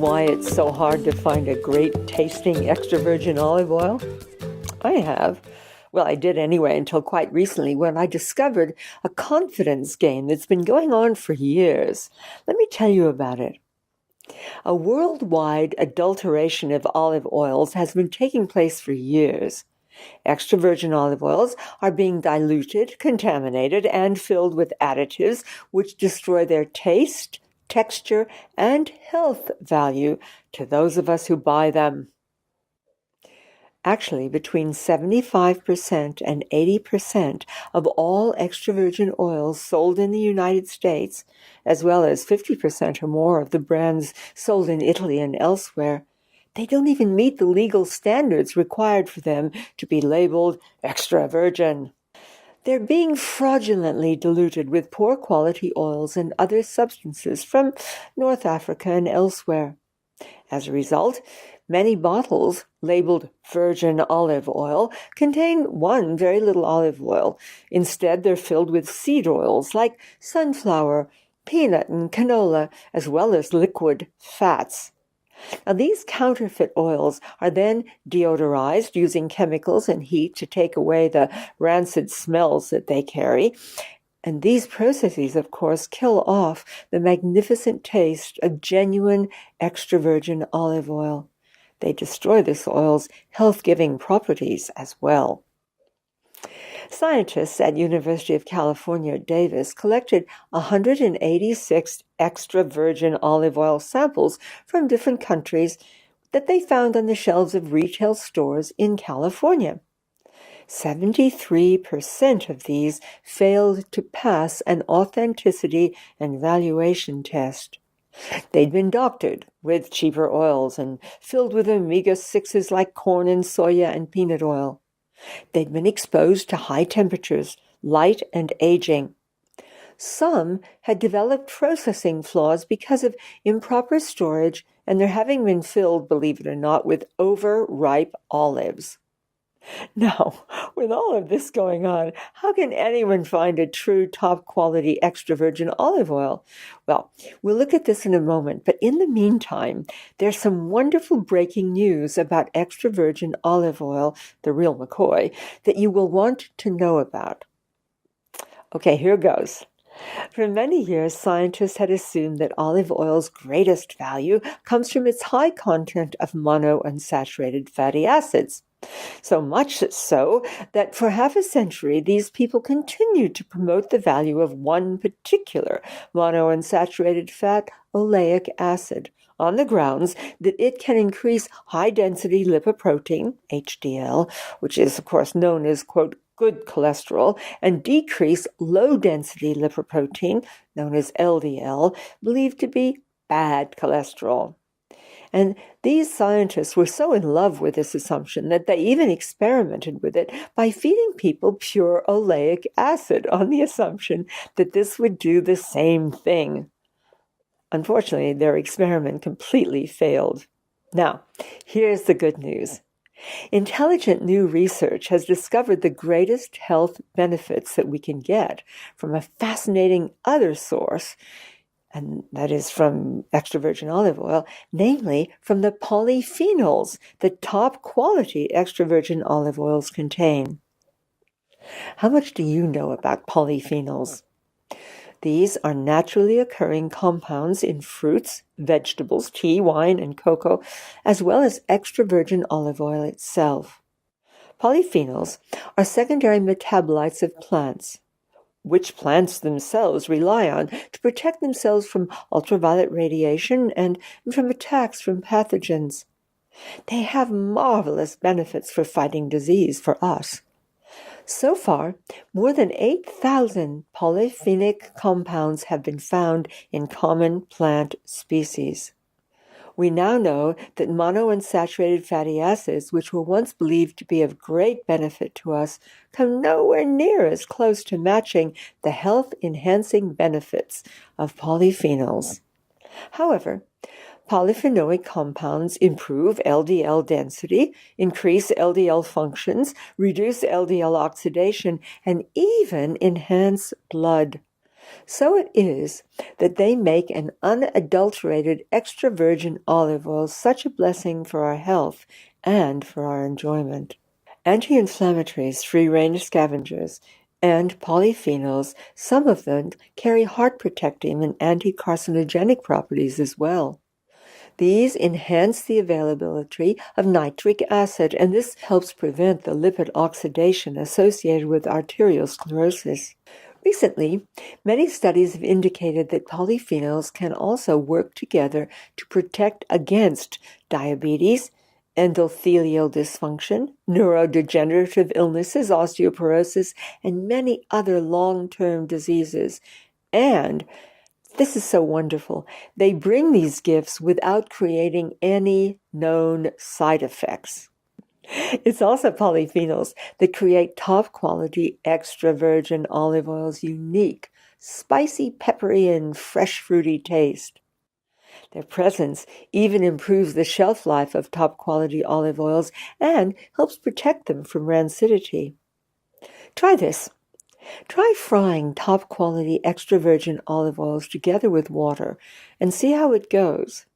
why it's so hard to find a great tasting extra virgin olive oil? I have. Well, I did anyway until quite recently when I discovered a confidence game that's been going on for years. Let me tell you about it. A worldwide adulteration of olive oils has been taking place for years. Extra virgin olive oils are being diluted, contaminated, and filled with additives which destroy their taste, texture, and health value to those of us who buy them. Actually, between 75% and 80% of all extra virgin oils sold in the United States, as well as 50% or more of the brands sold in Italy and elsewhere, they don't even meet the legal standards required for them to be labeled extra virgin. They're being fraudulently diluted with poor quality oils and other substances from North Africa and elsewhere. As a result, many bottles labeled virgin olive oil contain very little olive oil. Instead, they're filled with seed oils like sunflower, peanut, and canola, as well as liquid fats. Now, these counterfeit oils are then deodorized using chemicals and heat to take away the rancid smells that they carry. And these processes, of course, kill off the magnificent taste of genuine extra virgin olive oil. They destroy this oil's health-giving properties as well. Scientists at University of California, Davis collected 186 extra virgin olive oil samples from different countries that they found on the shelves of retail stores in California. 73% of these failed to pass an authenticity and valuation test. They'd been doctored with cheaper oils and filled with omega-6s like corn and soya and peanut oil. They'd been exposed to high temperatures, light, and aging. Some had developed processing flaws because of improper storage, and they're having been filled, believe it or not, with overripe olives. Now, with all of this going on, how can anyone find a true top-quality extra virgin olive oil? Well, we'll look at this in a moment, but in the meantime, there's some wonderful breaking news about extra virgin olive oil, the real McCoy, that you will want to know about. Okay, here goes. For many years, scientists had assumed that olive oil's greatest value comes from its high content of monounsaturated fatty acids. So much so that for half a century, these people continued to promote the value of one particular monounsaturated fat, oleic acid, on the grounds that it can increase high-density lipoprotein, HDL, which is, of course, known as, quote, good cholesterol, and decrease low-density lipoprotein, known as LDL, believed to be bad cholesterol. And these scientists were so in love with this assumption that they even experimented with it by feeding people pure oleic acid on the assumption that this would do the same thing. Unfortunately, their experiment completely failed. Now, here's the good news. Intelligent new research has discovered the greatest health benefits that we can get from a fascinating other source, and that is from extra virgin olive oil, namely from the polyphenols that top quality extra virgin olive oils contain. How much do you know about polyphenols? These are naturally occurring compounds in fruits, vegetables, tea, wine, and cocoa, as well as extra virgin olive oil itself. Polyphenols are secondary metabolites of plants, which plants themselves rely on to protect themselves from ultraviolet radiation and from attacks from pathogens. They have marvelous benefits for fighting disease for us. So far, more than 8,000 polyphenic compounds have been found in common plant species. We now know that monounsaturated fatty acids, which were once believed to be of great benefit to us, come nowhere near as close to matching the health-enhancing benefits of polyphenols. However, polyphenoic compounds improve LDL density, increase LDL functions, reduce LDL oxidation, and even enhance blood. So it is that they make an unadulterated extra virgin olive oil such a blessing for our health and for our enjoyment. Anti-inflammatories, free-range scavengers, and polyphenols, some of them carry heart-protecting and anti-carcinogenic properties as well. These enhance the availability of nitric acid, and this helps prevent the lipid oxidation associated with arterial sclerosis. Recently, many studies have indicated that polyphenols can also work together to protect against diabetes, endothelial dysfunction, neurodegenerative illnesses, osteoporosis, and many other long-term diseases. And this is so wonderful. They bring these gifts without creating any known side effects. It's also polyphenols that create top-quality extra virgin olive oil's unique, spicy, peppery, and fresh fruity taste. Their presence even improves the shelf life of top-quality olive oils and helps protect them from rancidity. Try this. Try frying top-quality extra virgin olive oils together with water and see how it goes.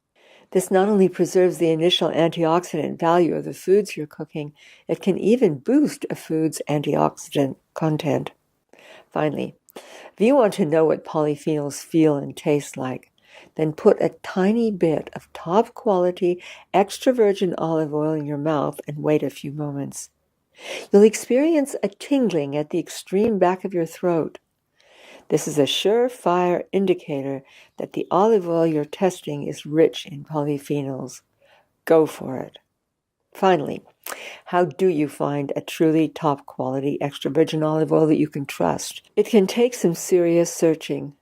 This not only preserves the initial antioxidant value of the foods you're cooking, it can even boost a food's antioxidant content. Finally, if you want to know what polyphenols feel and taste like, then put a tiny bit of top-quality extra virgin olive oil in your mouth and wait a few moments. You'll experience a tingling at the extreme back of your throat. This is a surefire indicator that the olive oil you're testing is rich in polyphenols. Go for it. Finally, how do you find a truly top-quality extra virgin olive oil that you can trust? It can take some serious searching.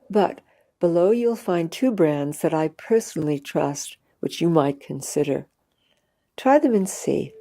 But below you'll find 2 brands that I personally trust, which you might consider. Try them and see.